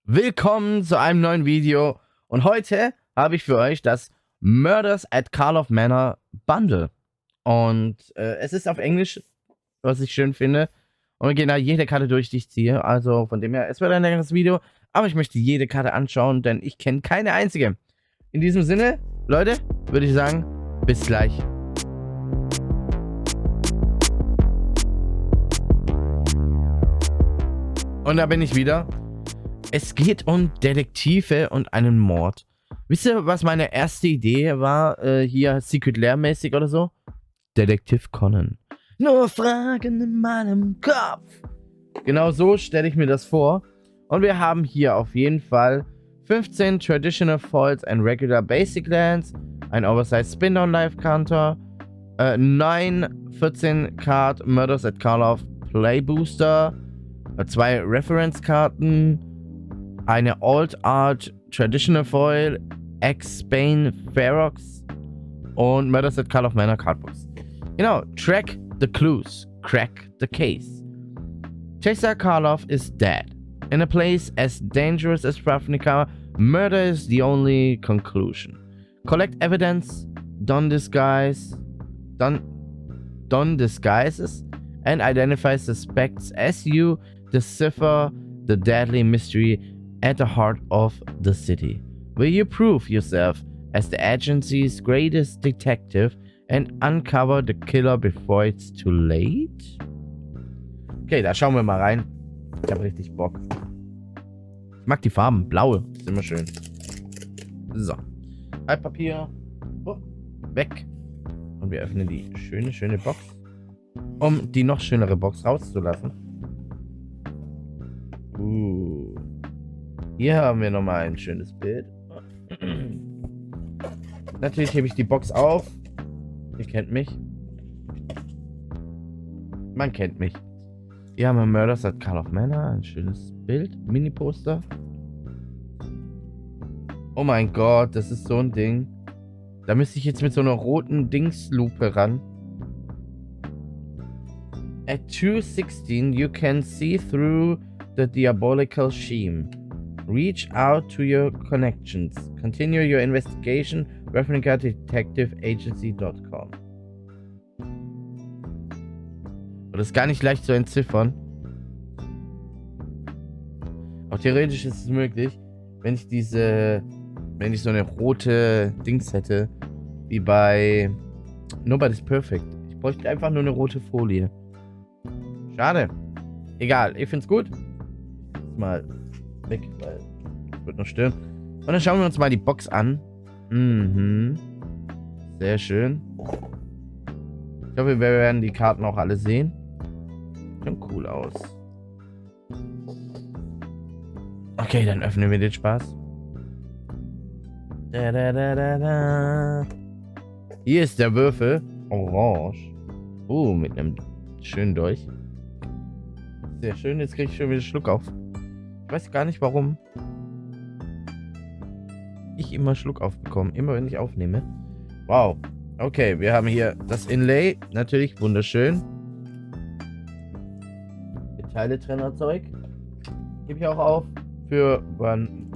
Willkommen zu einem neuen Video und heute habe ich für euch das Murders at Karlov Manor Bundle und es ist auf Englisch, was ich schön finde, und wir gehen da jede Karte durch, die ich ziehe, also von dem her, es wird ein längeres Video, aber ich möchte jede Karte anschauen, denn ich kenne keine einzige. In diesem Sinne, Leute, würde ich sagen, bis gleich. Und da bin ich wieder. Es geht um Detektive und einen Mord. Wisst ihr, was meine erste Idee war? Hier Secret Lair-mäßig oder so? Detektiv Conan. Nur Fragen in meinem Kopf. Genau so stelle ich mir das vor. Und wir haben hier auf jeden Fall 15 Traditional Foils and Regular Basic Lands, ein Oversized Spin-Down Life Counter, 14 Card Murders at Karlov Play Booster, 2 Reference-Karten, eine Old Art Traditional Foil, X-Bane Ferox und Murders at Karlov Manor Cardbox. Genau, track the clues, crack the case. Chaser Karlov is dead. In a place as dangerous as Ravnica, murder is the only conclusion. Collect evidence, don disguises, and identify suspects as you decipher the deadly mystery at the heart of the city. Will you prove yourself as the agency's greatest detective and uncover the killer before it's too late? Okay, da schauen wir mal rein. Ich habe richtig Bock. Ich mag die Farben. Blaue. Ist immer schön. So. Altpapier. Oh, weg. Und wir öffnen die schöne Box. Um die noch schönere Box rauszulassen. Hier haben wir nochmal ein schönes Bild. Natürlich hebe ich die Box auf. Ihr kennt mich. Man kennt mich. Hier haben wir Murders at Karlov Manor. Ein schönes Bild. Mini-Poster. Oh mein Gott, das ist so ein Ding. Da müsste ich jetzt mit so einer roten Dingslupe ran. At 2:16 you can see through the diabolical scheme. Reach out to your connections. Continue your investigation. RavnicaDetectiveAgency.com. Das ist gar nicht leicht zu entziffern. Auch theoretisch ist es möglich, wenn ich so eine rote Dings hätte, wie bei Nobody's Perfect. Ich bräuchte einfach nur eine rote Folie. Schade. Egal, ich find's gut. Jetzt mal weg, weil es wird noch stören. Und dann schauen wir uns mal die Box an. Sehr schön. Ich hoffe, wir werden die Karten auch alle sehen. Sieht cool aus. Okay, dann öffnen wir den Spaß. Hier ist der Würfel. Orange. Mit einem schönen Dolch. Sehr schön, jetzt kriege ich schon wieder Schluck auf. Ich weiß gar nicht, warum ich immer Schluck aufbekomme. Immer wenn ich aufnehme. Wow. Okay, wir haben hier das Inlay. Natürlich wunderschön. Metalltrennerzeug. Gebe ich auch auf. Für wann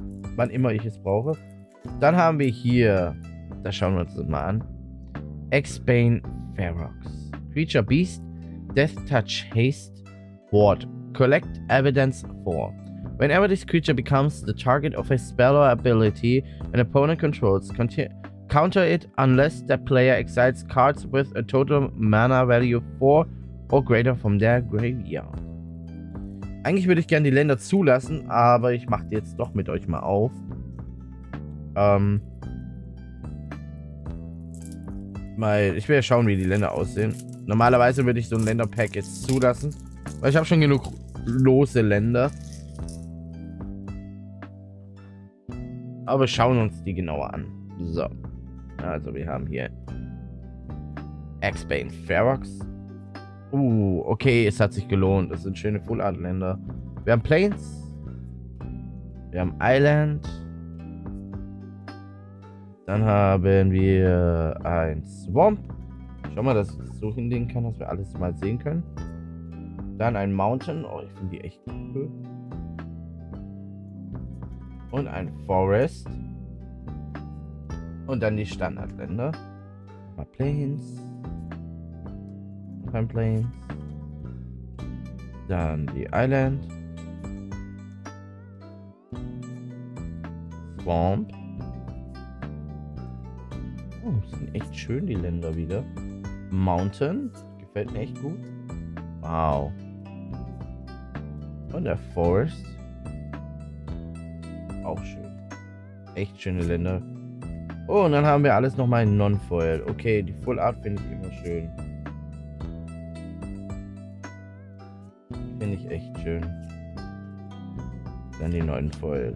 immer ich es brauche. Dann haben wir hier. Da schauen wir uns das mal an. X-Bane Ferox. Creature Beast. Death Touch Haste. Ward. Collect evidence 4. Whenever this creature becomes the target of a spell or ability an opponent controls, counter it unless the player exiles cards with a total mana value 4 or greater from their graveyard. Eigentlich würde ich gerne die Länder zulassen, aber ich mache die jetzt doch mit euch mal auf. Ich will ja schauen, wie die Länder aussehen. Normalerweise würde ich so ein Länderpack jetzt zulassen, weil ich habe schon genug lose Länder. Aber wir schauen uns die genauer an. So. Also wir haben hier X-Bane Ferox. Okay, es hat sich gelohnt. Das sind schöne Full-Art-Länder. Wir haben Plains. Wir haben Island. Dann haben wir ein Swamp. Schau mal, dass ich das so hinlegen kann, dass wir alles mal sehen können. Dann ein Mountain. Oh, ich finde die echt cool. Und ein Forest. Und dann die Standardländer. Mal Plains. Noch ein Plains. Dann die Island. Swamp. Oh, sind echt schön die Länder wieder. Mountain. Gefällt mir echt gut. Wow. Und der Forest. Auch schön. Echt schöne Länder. Oh, und dann haben wir alles nochmal in Non-Foil. Okay, die Full Art finde ich immer schön. Finde ich echt schön. Dann die neuen Foil.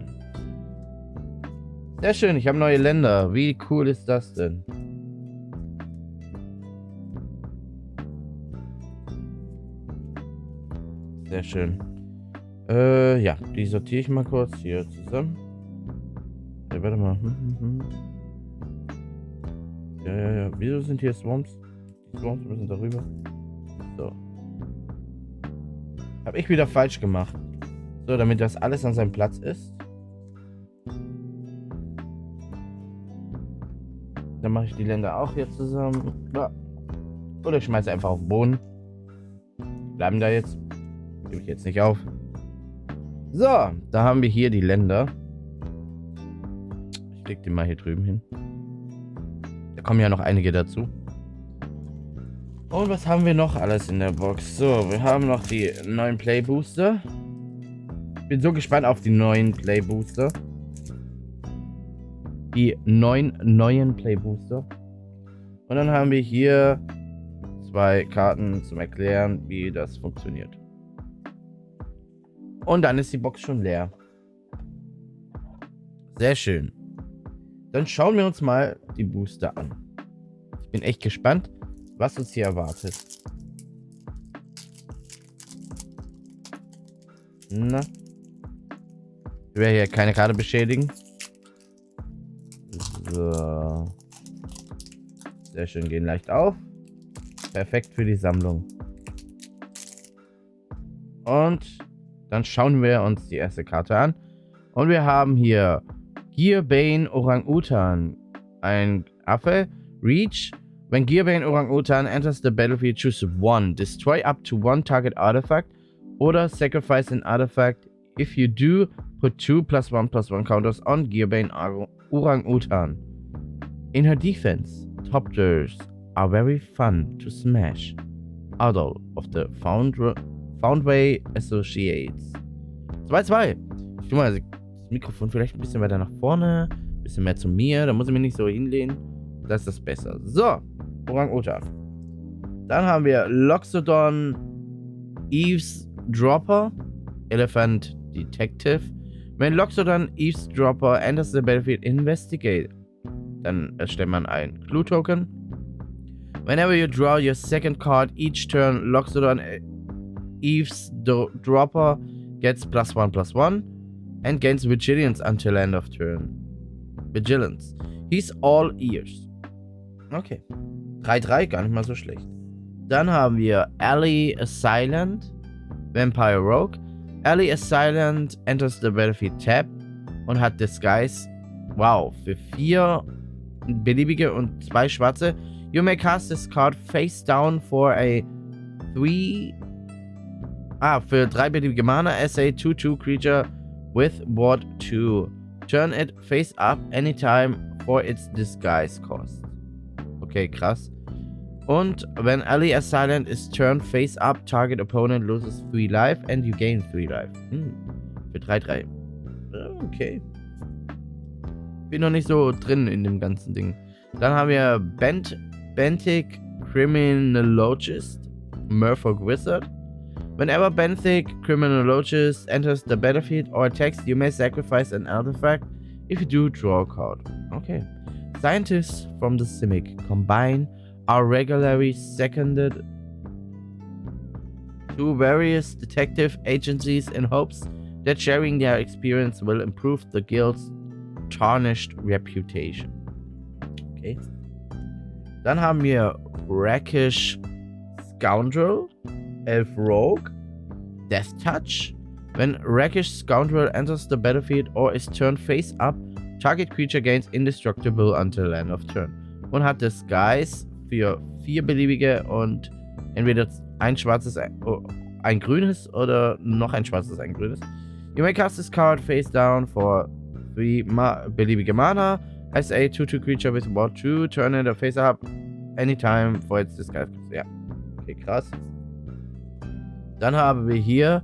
Sehr schön, ich habe neue Länder. Wie cool ist das denn? Sehr schön. Ja, die sortiere ich mal kurz hier zusammen. Ja, warte mal. Ja. Wieso sind hier Swamps? Die Swamps müssen darüber. So. Habe ich wieder falsch gemacht. So, damit das alles an seinem Platz ist. Dann mache ich die Länder auch hier zusammen. Ja. Oder ich schmeiße einfach auf den Boden. Bleiben da jetzt. Gebe ich jetzt nicht auf. So, da haben wir hier die Länder. Ich leg die mal hier drüben hin. Da kommen ja noch einige dazu. Und was haben wir noch alles in der Box? So, wir haben noch die neuen Play Booster. Bin so gespannt auf die neuen Play Booster. Die neuen Play Booster. Und dann haben wir hier 2 Karten zum Erklären, wie das funktioniert. Und dann ist die Box schon leer. Sehr schön. Dann schauen wir uns mal die Booster an. Ich bin echt gespannt, was uns hier erwartet. Na. Ich will hier keine Karte beschädigen. So. Sehr schön, gehen leicht auf. Perfekt für die Sammlung. Und dann schauen wir uns die erste Karte an. Und wir haben hier Gearbane Orang-Utan. Ein Affe. Reach. When Gearbane Orang-Utan enters the battlefield, choose one. Destroy up to one target artifact. Oder sacrifice an artifact. If you do, put 2 +1/+1 counters on Gearbane Orang-Utan. In her defense, top tiers are very fun to smash. Adult of the Foundway Associates. 2-2. Ich tue mal das Mikrofon vielleicht ein bisschen weiter nach vorne. Ein bisschen mehr zu mir. Da muss ich mich nicht so hinlehnen. Das ist das besser. So. Orang-Utan. Dann haben wir Loxodon Eavesdropper. Elephant Detective. Wenn Loxodon Eavesdropper enters the battlefield, investigate. Dann erstellt man ein Clue-Token. Whenever you draw your second card each turn, Loxodon Eavesdropper gets +1/+1 and gains Vigilance until end of turn. Vigilance. He's all ears. Okay. 3-3, gar nicht mal so schlecht. Dann haben wir Alley Assailant, Vampire Rogue. Alley Assailant enters the battlefield tab und hat Disguise. Wow, für 4 beliebige und 2 schwarze. You may cast this card face down for a 3. Für 3 beliebige Mana as a 2/2 creature with ward 2. Turn it face up anytime for its disguise cost. Okay, krass. Und when Alley Assailant is turned face up, target opponent loses 3 life and you gain 3 life. Für 3-3. Okay. Bin noch nicht so drin in dem ganzen Ding. Dann haben wir Benthic Criminologist, Merfolk Wizard. Whenever Benthic Criminologist enters the battlefield or attacks, you may sacrifice an artifact. If you do, draw a card. Okay. Scientists from the Simic Combine are regularly seconded to various detective agencies in hopes that sharing their experience will improve the guild's tarnished reputation. Okay. Dann haben wir Rakish Scoundrel, Elf Rogue, Death Touch. When Rakish Scoundrel enters the battlefield or is turned face up, target creature gains indestructible until end of turn. Und hat Disguise für 4 beliebige und entweder ein schwarzes, ein grünes oder noch ein schwarzes, ein grünes. You may cast this card face down for 3 beliebige Mana as a 2/2 creature with War 2, turn it face up anytime for its Disguise. Ja, okay, krass. Dann haben wir hier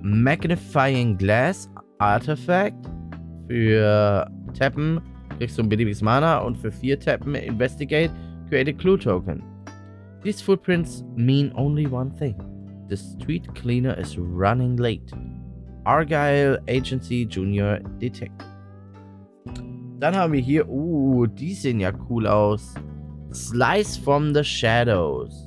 Magnifying Glass Artifact. Für Tappen kriegst du ein beliebiges Mana und für 4 Tappen Investigate, create a Clue Token. These footprints mean only one thing. The street cleaner is running late. Argyle Agency Junior Detective. Dann haben wir hier, die sehen ja cool aus. Slice from the Shadows.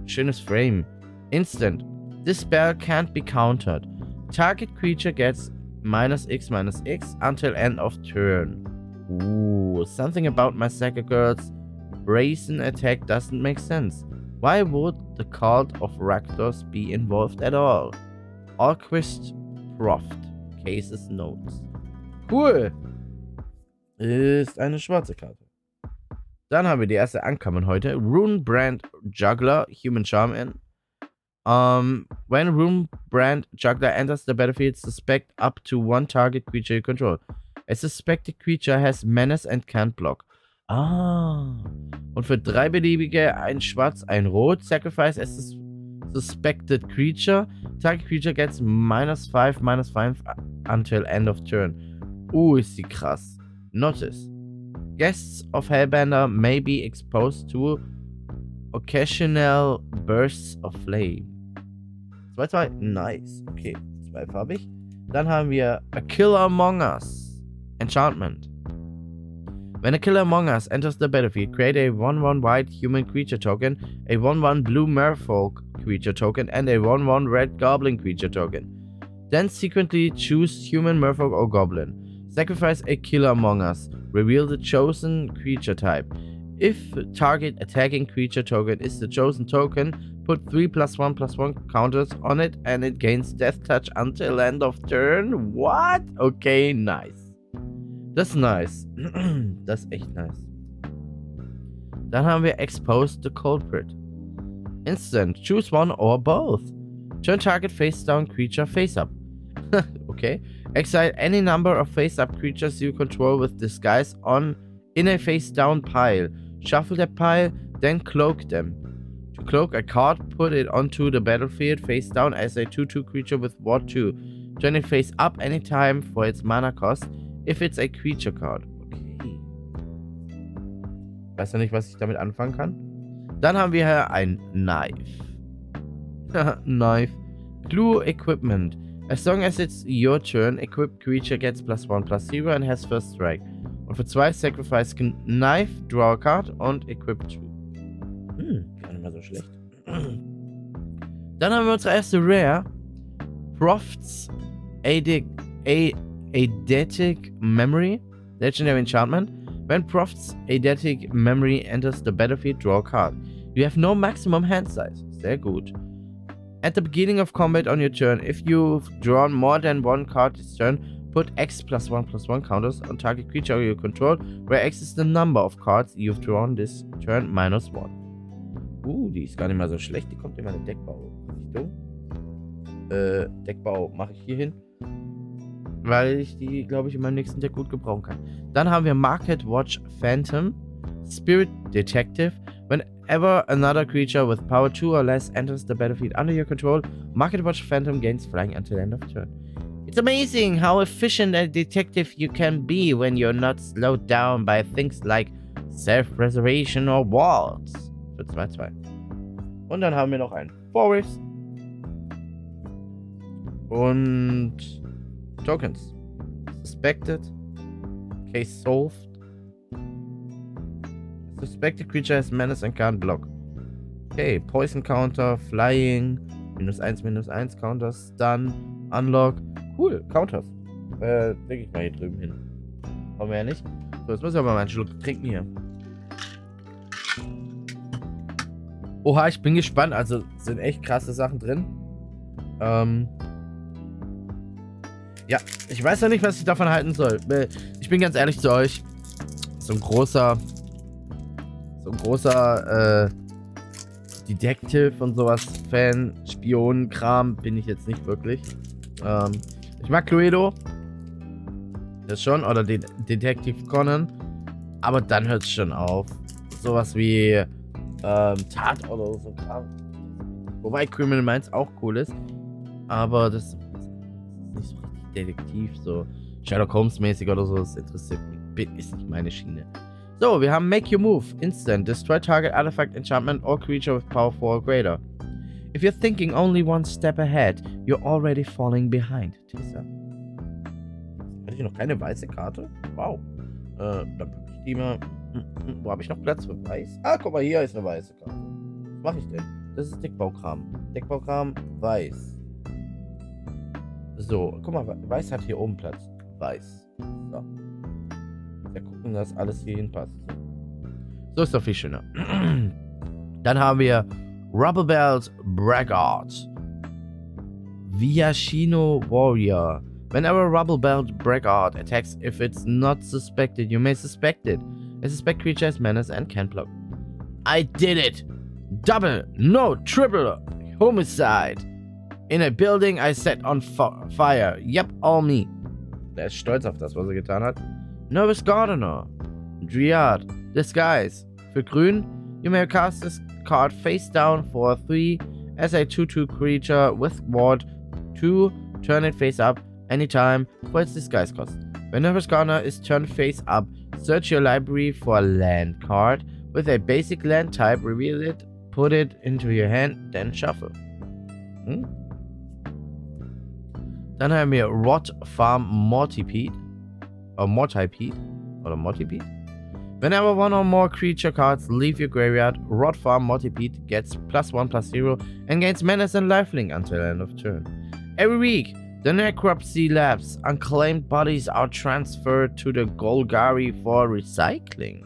Schönes Frame. Instant. This spell can't be countered. Target creature gets -X/-X until end of turn. Something about my Saga Girl's brazen attack doesn't make sense. Why would the Cult of Rakdos be involved at all? Alquist Proft. Cases Notes. Cool. Ist eine schwarze Karte. Dann haben wir die erste Ankommen heute. Runebrand Juggler, Human Charm in. When Runebrand Juggler enters the battlefield, suspect up to 1 target creature you control. A suspected creature has menace and can't block. Und für 3 beliebige, ein schwarz, ein rot, sacrifice as suspected creature. Target creature gets -5/-5 until end of turn. Ist die krass. Notice. Guests of Hellbender may be exposed to occasional bursts of flame. 2/2. Nice. Okay, zweifarbig. Dann haben wir A Killer Among Us. Enchantment. When a Killer Among Us enters the battlefield, create a 1/1 white human creature token, a 1/1 blue merfolk creature token, and a 1/1 red goblin creature token. Then sequentially choose human, merfolk, or goblin. Sacrifice a Killer Among Us. Reveal the chosen creature type. If target attacking creature token is the chosen token, put 3 +1/+1 counters on it and it gains Death Touch until end of turn. What? Okay, nice. Das ist nice. Das ist echt nice. Dann haben wir Expose the Culprit. Instant. Choose one or both. Turn target face down creature face up. Okay. Exile any number of face up creatures you control with Disguise in a face down pile. Shuffle that pile, then cloak them. To cloak a card, put it onto the battlefield face down as a 2/2 creature with War 2. Turn it face up anytime for its mana cost, if it's a creature card. Okay. Weiß ja nicht, was ich damit anfangen kann. Dann haben wir hier ein Knife. Knife. Clue Equipment. As long as it's your turn, equipped creature gets +1/+0 and has first strike. Und für 2 sacrifice Knife, draw a card und equip 2. Gar nicht mal so schlecht. Dann haben wir unsere erste Rare. Proft's Eidetic Memory. Legendary Enchantment. When Proft's Eidetic Memory enters the battlefield, draw a card. You have no maximum hand size. Sehr gut. At the beginning of combat on your turn, if you've drawn more than 1 card this turn, put X +1/+1 counters on target creature you control, where X is the number of cards you've drawn this turn -1. Die ist gar nicht mal so schlecht. Die kommt in meine Deckbau-Richtung. Deckbau mache ich hier hin. Weil ich die, glaube ich, in meinem nächsten Deck gut gebrauchen kann. Dann haben wir Market Watch Phantom. Spirit Detective. Whenever another creature with power 2 or less enters the battlefield under your control, Market Watch Phantom gains flying until end of turn. It's amazing how efficient a detective you can be when you're not slowed down by things like self-preservation or walls. Für 2/2. Und dann haben wir noch einen Forest. Und Tokens. Suspected. Case solved. Suspected creature has menace and can't block. Okay, Poison Counter, Flying, -1/-1 Counter, Stun, Unlock. Cool, Counters. Denke ich mal hier drüben hin. Brauchen wir ja nicht. So, jetzt muss ich aber mal einen Schluck trinken hier. Oha, ich bin gespannt. Also sind echt krasse Sachen drin. Ja, ich weiß noch nicht, was ich davon halten soll. Ich bin ganz ehrlich zu euch. So ein großer Detective und sowas, Fan, Spion-Kram bin ich jetzt nicht wirklich. Ich mag Cluedo. Das schon, oder Detective Conan. Aber dann hört es schon auf. Sowas wie Tat oder so Kram. Wobei Criminal Minds auch cool ist. Aber das ist nicht so richtig Detektiv, so Sherlock Holmes mäßig oder so. Das interessiert mich. Ist nicht meine Schiene. So, wir haben Make Your Move. Instant. Destroy target, artifact, enchantment or creature with power 4 or greater. If you're thinking only one step ahead, you're already falling behind. Tessa. Hatte ich noch keine weiße Karte? Wow. Dann packe ich die mal. Wo habe ich noch Platz für weiß? Ah, guck mal, hier ist eine weiße Karte. Was mache ich denn? Das ist Deckbaukram. Deckbaukram, weiß. So, guck mal, weiß hat hier oben Platz. Weiß. So. Wir gucken, dass alles hier hinpasst. So ist doch viel schöner. Dann haben wir Rubberbelt Braggart. Viashino Warrior. Whenever Rubberbelt Braggart attacks, if it's not suspected, you may suspect it. A suspect creature has menace and can block. I did it! Double, no, triple, homicide. In a building I set on fire. Yep, all me. Der ist stolz auf das, was er getan hat. Nervous Gardener. Dryad. Disguise. Für grün, you may cast this card face down for 3 as a 2/2 creature with ward 2. Turn it face up anytime for its disguise cost. When Nervous Gardener is turned face up, search your library for a land card with a basic land type, reveal it, put it into your hand, then shuffle. Dann haben wir Rot Farm Mortipede. Oder Mortipede. Whenever one or more creature cards leave your graveyard, Rot Farm Mortipede gets +1/+0 and gains menace and lifelink until end of turn. Every week, the necropsy labs unclaimed bodies are transferred to the Golgari for recycling.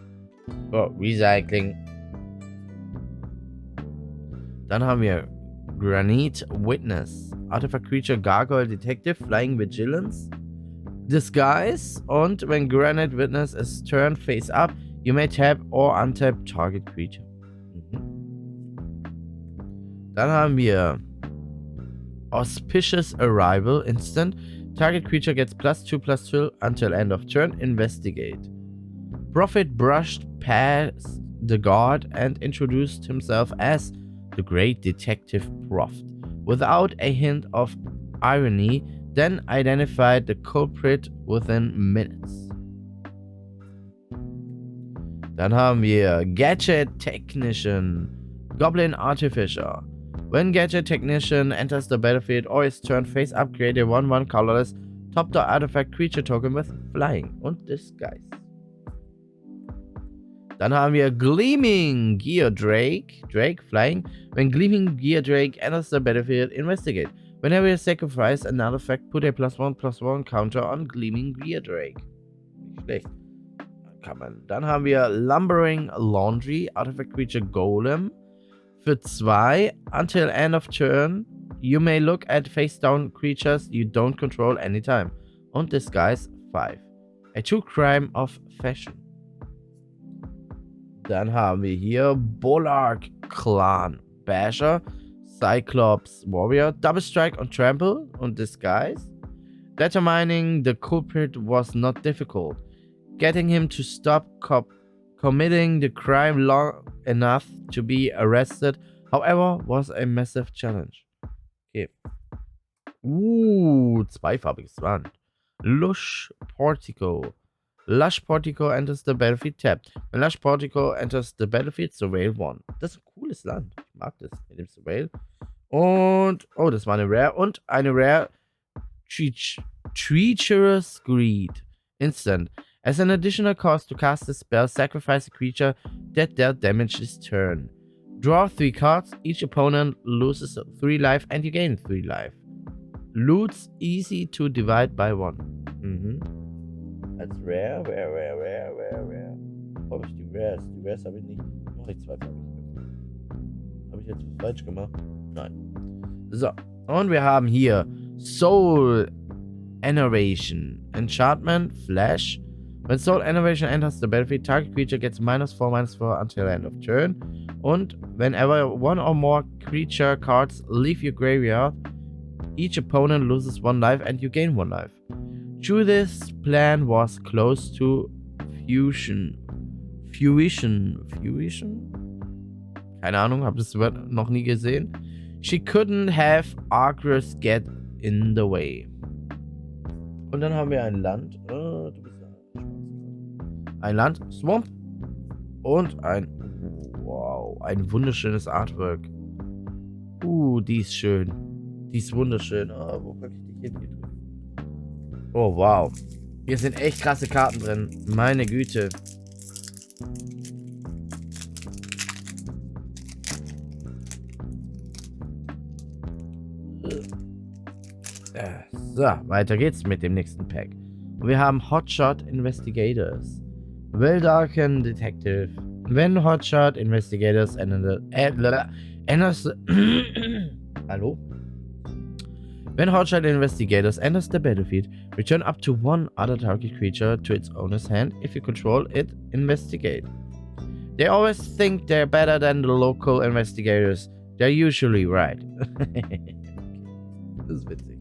Dann haben wir Granite Witness. Artifact Creature Gargoyle Detective Flying Vigilance. Disguise. Und when Granite Witness is turned face up, you may tap or untap target creature. Dann haben wir Auspicious Arrival Instant. Target creature gets +2/+2 until end of turn. Investigate. Prophet brushed past the guard and introduced himself as the Great Detective Proft, without a hint of irony, then identified the culprit within minutes. Dann haben wir Gadget Technician, Goblin Artificer. When Gadget Technician enters the battlefield or is turned face up, create a 1/1 colorless top-down artifact creature token with Flying und Disguise. Dann haben wir Gleaming Gear Drake. Drake Flying. When Gleaming Gear Drake enters the battlefield, investigate. Whenever you sacrifice an artifact, put a +1/+1 counter on Gleaming Gear Drake. Nicht schlecht. Kann man. Dann haben wir Lumbering Laundry. Artifact Creature Golem. Für 2. Until end of turn, you may look at face down creatures you don't control anytime. Und Disguise 5. A 2 Crime of Fashion. Dann haben wir hier Bolark Clan Basher, Cyclops Warrior, Double Strike on Trample und Disguise. Determining the culprit was not difficult. Getting him to stop committing the crime long enough to be arrested, however, was a massive challenge. Okay. Zweifarbiges Wand. Lush Portico. Lush Portico enters the battlefield tapped. When Lush Portico enters the battlefield, Surveil 1. Das ist ein cooles Land. Ich mag das mit dem Surveil. Und, oh, das war eine Rare. Und eine Rare Treacherous Greed. Instant. As an additional cost to cast the spell, sacrifice a creature that dealt damage this turn. Draw 3 cards. Each opponent loses 3 life and you gain 3 life. Loot's easy to divide by 1. Als Rare. Wo habe ich die Rares? Die Rares habe ich nicht. Mache ich 2 farbig. Habe ich jetzt was falsch gemacht? Nein. So. Und wir haben hier Soul Enervation. Enchantment, Flash. When Soul Enervation enters the battlefield, target creature gets -4/-4 until end of turn. Und whenever one or more creature cards leave your graveyard, each opponent loses 1 life and you gain 1 life. Judith's plan was close to Fusion. Keine Ahnung, hab das Wort noch nie gesehen. She couldn't have Argus get in the way. Und dann haben wir ein Land. Ein Land, Swamp. Und ein... Wow, ein wunderschönes Artwork. Die ist schön. Die ist wunderschön. Oh, wo kann ich die hin? Oh, wow. Hier sind echt krasse Karten drin. Meine Güte. So, weiter geht's mit dem nächsten Pack. Wir haben Hotshot Investigators. Well Darken Detective. When Hotshot Investigators Hallo? When Hotshot Investigators enters the battlefield, return up to 1 other target creature to its owner's hand. If you control it, investigate. They always think they're better than the local investigators. They're usually right. Das ist witzig.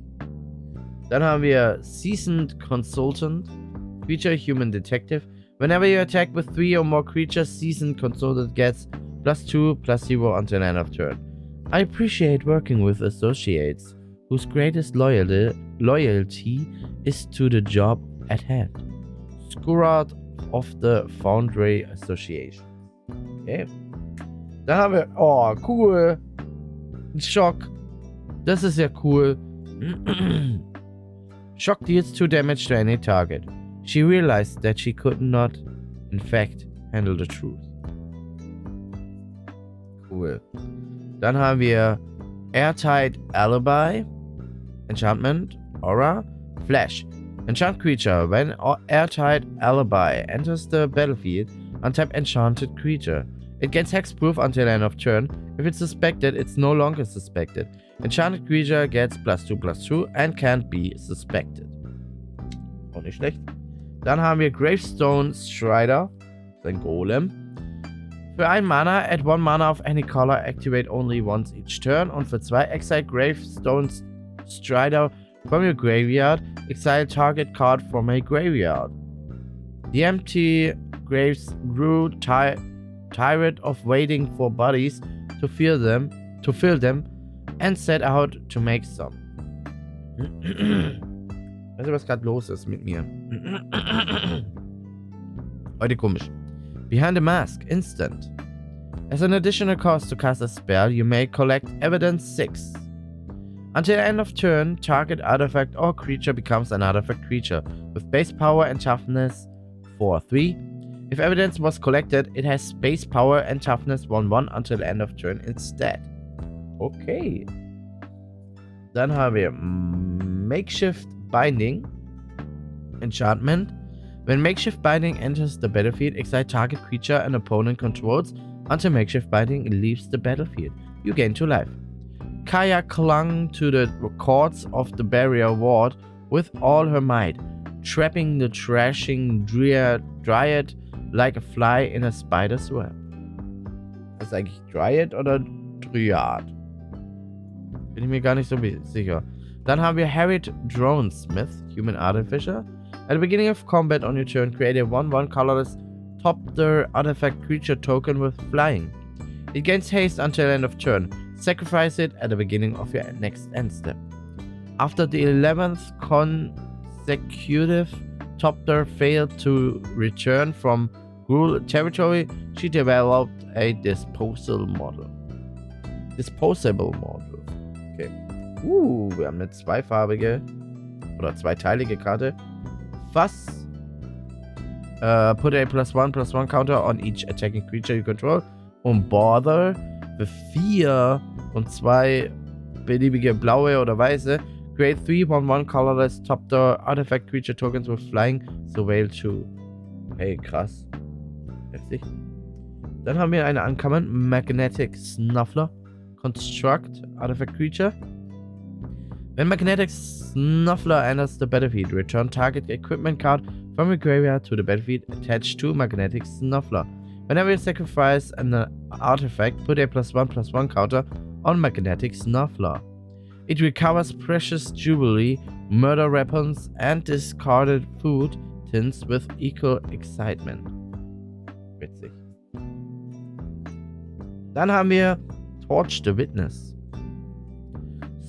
Dann haben wir Seasoned Consultant, Creature Human Detective. Whenever you attack with 3 or more creatures, Seasoned Consultant gets +2/+0 until end of turn. I appreciate working with associates whose greatest loyalty is to the job at hand. Skurad of the Foundry Association. Okay. Dann haben wir, oh, cool. Ein Schock. Das ist ja cool. Shock deals 2 damage to any target. She realized that she could not, in fact, handle the truth. Cool. Dann haben wir Airtight Alibi, Enchantment, Aura, Flash. Enchant creature. When Airtight Alibi enters the battlefield, untap enchanted creature. It gains hexproof until end of turn. If it's suspected, it's no longer suspected. Enchanted creature gets +2/+2 and can't be suspected. Auch nicht schlecht. Dann haben wir Gravestone Strider, sein Golem. Für 1 Mana, add 1 Mana of any color, activate only once each turn. Und für 2, exile Gravestone Strider from your graveyard, exile target card from a graveyard. The empty graves grew tired of waiting for bodies to fill them, and set out to make some. Weißt du, was gerade los ist mit mir? Heute komisch. Behind the Mask, instant. As an additional cost to cast a spell, you may collect evidence 6. Until end of turn, target artifact or creature becomes an artifact creature with base power and toughness 4/3. If evidence was collected, it has base power and toughness 1/1 until end of turn instead. Okay. Dann haben wir Makeshift Binding. Enchantment. When Makeshift Binding enters the battlefield, exile target creature an opponent controls until Makeshift Binding leaves the battlefield. You gain 2 life. Kaya clung to the cords of the barrier ward with all her might, trapping the trashing Dryad like a fly in a spider's web. Das ist eigentlich Dryad oder Dryad? Bin ich mir gar nicht so sicher. Dann haben wir Harriet Dronesmith, Human Artificer. At the beginning of combat on your turn, create a 1/1 colorless top-tier artifact creature token with flying. It gains haste until end of turn. Sacrifice it at the beginning of your next end step. After the 11th consecutive top-tier failed to return from Gruul territory, she developed a disposable model. Okay. Wir haben eine zweifarbige oder zweiteilige Karte. Was? Put a +1/+1 counter on each attacking creature you control. Und Bother für 4 und 2 beliebige blaue oder weiße. Create 3 1/1 colorless top-tier artifact creature tokens with flying, Surveil 2. Hey, krass. Heftig. Dann haben wir eine Uncommon Magnetic Snuffler. Construct artifact creature. When Magnetic Snuffler enters the battlefield, return target equipment card from your graveyard to the battlefield attached to Magnetic Snuffler. Whenever you sacrifice an artifact, put a +1/+1 counter on Magnetic Snuffler. It recovers precious jewelry, murder weapons, and discarded food tins with equal excitement. Witzig. Dann haben wir Torch the Witness.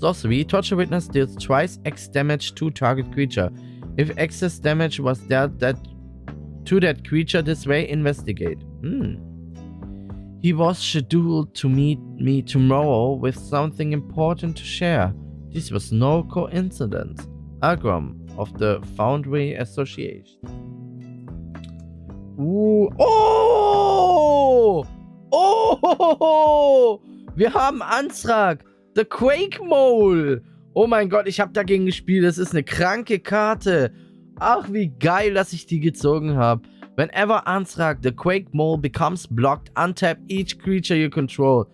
Sorcery, Torch the Witness deals twice X damage to target creature. If excess damage was dealt to that creature this way, investigate. He was scheduled to meet me tomorrow with something important to share. This was no coincidence. Agrom of the Foundry Association. Oh! Oh! Wir haben Antrag. The Quake Mole. Oh mein Gott, ich habe dagegen gespielt. Das ist eine kranke Karte. Ach, wie geil, dass ich die gezogen habe. Whenever Antrag, the Quake Mole becomes blocked, untap each creature you control.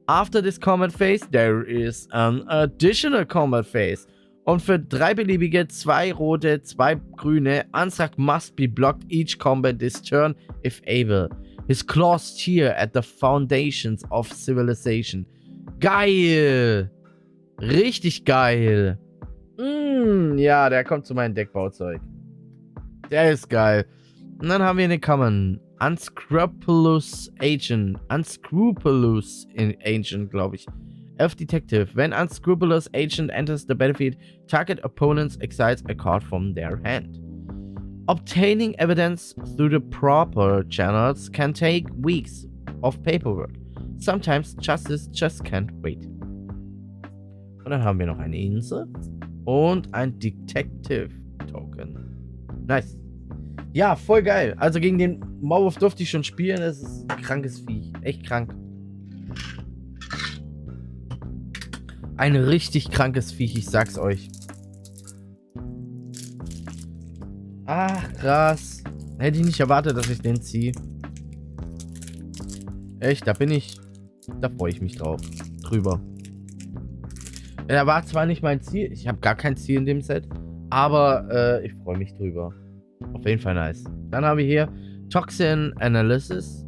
After this combat phase, there is an additional combat phase. Und für 3 beliebige, 2 rote, 2 grüne, Antrag must be blocked each combat this turn if able. His claws tear at the foundations of civilization. Geil! Richtig geil! Ja, der kommt zu meinem Deckbauzeug. Der ist geil. Und dann haben wir eine Common. Unscrupulous Agent, glaube ich. Elf Detective. When Unscrupulous Agent enters the battlefield, target opponents exiles a card from their hand. Obtaining evidence through the proper channels can take weeks of paperwork. Sometimes justice just can't wait. Und dann haben wir noch eine Insel und ein Detective Token. Nice. Ja, voll geil. Also gegen den Maulwurf durfte ich schon spielen. Das ist ein krankes Viech. Echt krank. Ein richtig krankes Viech, ich sag's euch. Ach, krass. Hätte ich nicht erwartet, dass ich den ziehe. Echt, da freue ich mich drüber. Er war zwar nicht mein Ziel, ich habe gar kein Ziel in dem Set, aber ich freue mich drüber. Auf jeden Fall nice. Dann haben wir hier Toxin Analysis.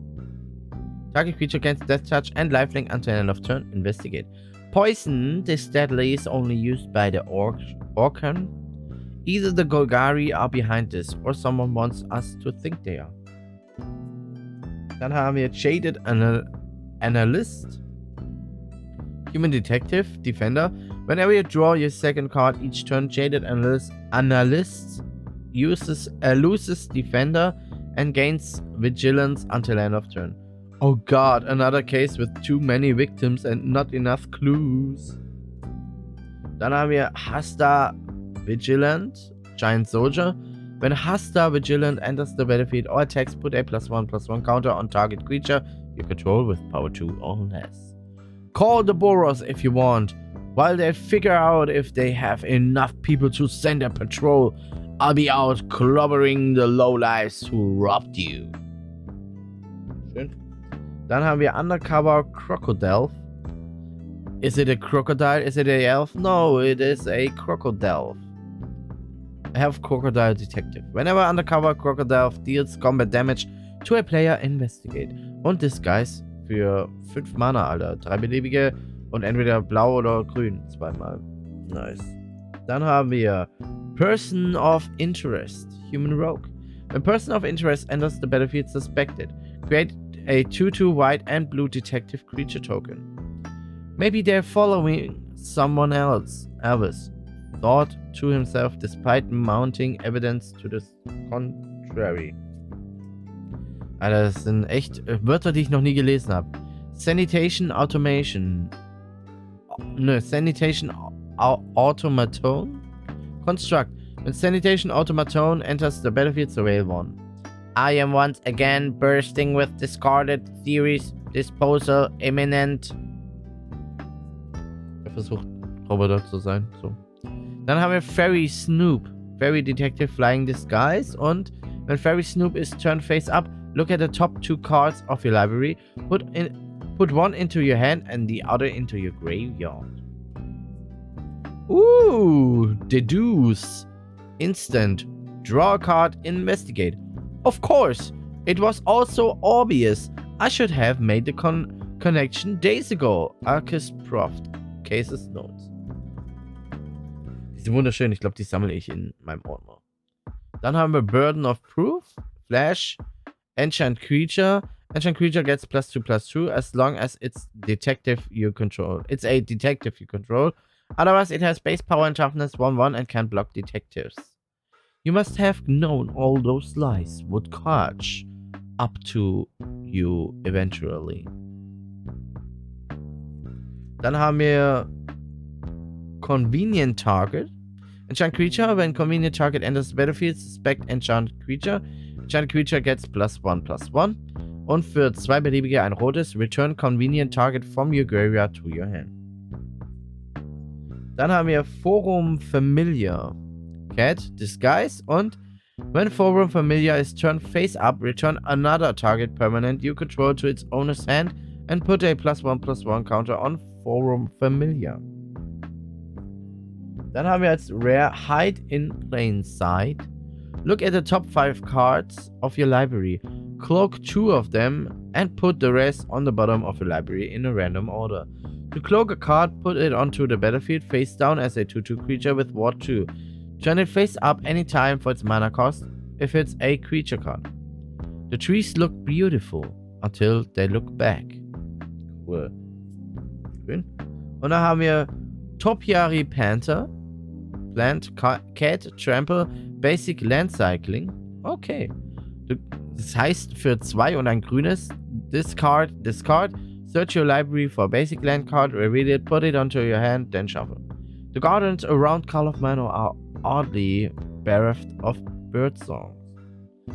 Target creature gains death touch and lifelink until end of turn. Investigate. Poison. This deadly is only used by the Orcan. Either the Golgari are behind this or someone wants us to think they are. Dann haben wir Jaded Analyst. Human Detective. Defender. Whenever you draw your second card each turn, Jaded Analyst loses Defender and gains Vigilance until end of turn. Oh god, another case with too many victims and not enough clues. Dann haben wir Hasta Vigilant, Giant Soldier. When Hasta Vigilant enters the battlefield, all attacks put a +1/+1 counter on target creature you control with power 2 or less. Call the Boros if you want. While they figure out if they have enough people to send a patrol, I'll be out clobbering the lowlifes who robbed you. Schön. Dann haben wir Undercover Crocodile. Is it a crocodile? Is it a elf? No, it is a crocodile. I have Crocodile Detective. Whenever Undercover Crocodile deals combat damage to a player, investigate. Und Disguise für 5 Mana, Alter. 3 beliebige und entweder blau oder grün. 2-mal. Nice. Dann haben wir Person of Interest. Human Rogue. When Person of Interest enters the battlefield suspected, create a 2/2 white and blue detective creature token. Maybe they're following someone else. Elvis thought to himself despite mounting evidence to the contrary. Alter, das sind echt Wörter, die ich noch nie gelesen habe. Sanitation Automation. Sanitation Automaton. Construct. When Sanitation Automaton enters the battlefield, surveil 1. I am once again bursting with discarded theories. Disposal imminent. Er versucht, Roboter zu sein. So. Dann haben wir Fairy Snoop. Fairy Detective Flying Disguise. Und when Fairy Snoop is turned face up, look at the top 2 cards of your library. Put one into your hand and the other into your graveyard. Ooh, deduce. Instant. Draw a card, investigate. Of course, it was also obvious. I should have made the connection days ago. Arcus Proft. Cases Notes. Die sind wunderschön. Ich glaube, die sammle ich in meinem Ordner. Dann haben wir Burden of Proof. Flash. Enchant Creature. Enchant Creature gets +2/+2 as long as it's detective you control. It's a detective you control. Otherwise, it has base power and toughness 1/1 and can block detectives. You must have known all those lies would catch up to you eventually. Dann haben wir Convenient Target. Enchant Creature. When convenient target enters the battlefield, suspect Enchant Creature. Enchant Creature gets +1/+1. Und für 2 beliebige ein rotes, return convenient target from your graveyard to your hand. Dann haben wir Forum Familiar. Cat, Disguise und when Forum Familiar is turned face up, return another target permanent you control to its owner's hand and put a +1/+1 counter on Forum Familiar. Dann haben wir als Rare Hide in Plain Sight. Look at the top 5 cards of your library. Cloak 2 of them and put the rest on the bottom of your library in a random order. To cloak a card, put it onto the battlefield face down as a 2/2 creature with Ward 2. Turn it face up anytime for its mana cost if it's a creature card. The trees look beautiful until they look back. Cool. Schön. Und dann haben wir Topiary Panther. Plant, Cat, Trample, Basic Land Cycling. Okay. Das heißt für 2 und ein grünes, discard, search your library for a basic land card, reveal it, put it onto your hand, then shuffle. The gardens around Karlov Manor are oddly bereft of bird songs.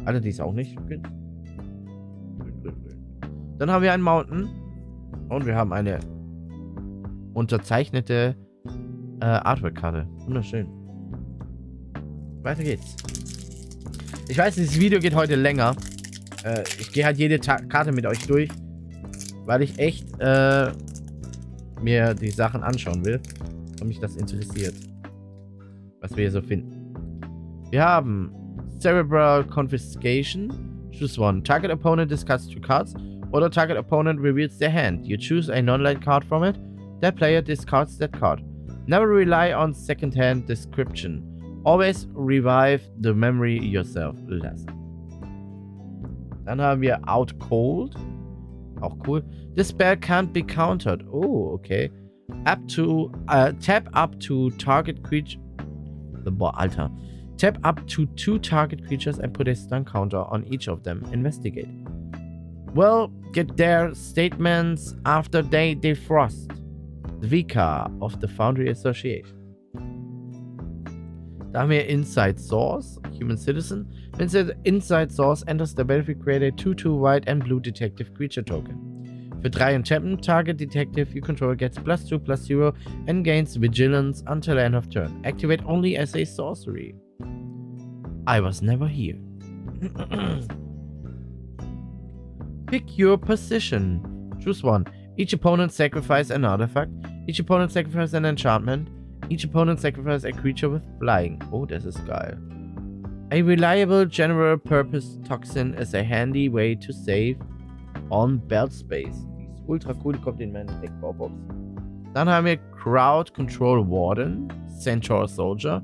Alle, die es auch nicht können. Dann haben wir einen Mountain und wir haben eine unterzeichnete Artwork-Karte. Wunderschön. Weiter geht's. Ich weiß, dieses Video geht heute länger. Ich gehe halt jede Karte mit euch durch, weil ich echt mir die Sachen anschauen will und mich das interessiert, was wir hier so finden. Wir haben Cerebral Confiscation. Choose one. Target opponent discards 2 cards oder target opponent reveals their hand. You choose a non-land card from it. That player discards that card. Never rely on second-hand description. Always revive the memory yourself. Dann haben wir Out Cold. Auch cool. This spell can't be countered. Oh, okay. Tap up to target creature. Boah, Alter. Tap up to 2 target creatures and put a stun counter on each of them. Investigate. Well, get their statements after they defrost. The Vicar of the Foundry Association. Da haben wir Inside Source, Human Citizen. When the Inside Source enters the battlefield, create a 2/2 white and blue detective creature token. Für 3 Enchantment, target detective you control gets +2/+0 and gains vigilance until end of turn. Activate only as a sorcery. I was never here. Pick your position. Choose one. Each opponent sacrifice an artifact. Each opponent sacrifice an enchantment. Each opponent sacrifice a creature with flying. Oh, das ist geil. A reliable general purpose toxin is a handy way to save on belt space. Die ist ultra cool, die kommt in meine Deckbaubox. Dann haben wir Crowd Control Warden, Centaur Soldier.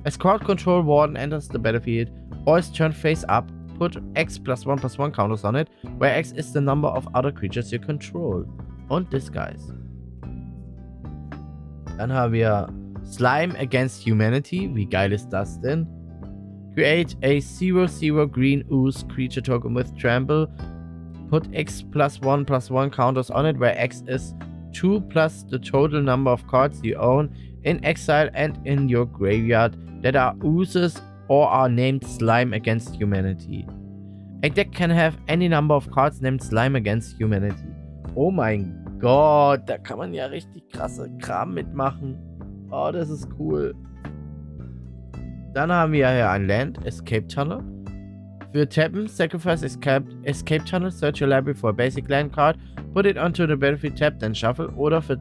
As Crowd Control Warden enters the battlefield, always turn face up, put X +1/+1 counters on it, where X is the number of other creatures you control. Und Disguise. Dann haben wir Slime Against Humanity. Wie geil ist das denn? Create a 0/0 green ooze creature token with trample. Put X +1/+1 counters on it, where X is 2 plus the total number of cards you own in exile and in your graveyard that are oozes or are named Slime Against Humanity. A deck can have any number of cards named Slime Against Humanity. Oh mein Gott, da kann man ja richtig krasse Kram mitmachen. Oh, das ist cool. Dann haben wir hier ein Land, Escape Tunnel. Für Tappen, Sacrifice Escape Tunnel, search your library for a basic land card, put it onto the battlefield, tap, then shuffle. Oder für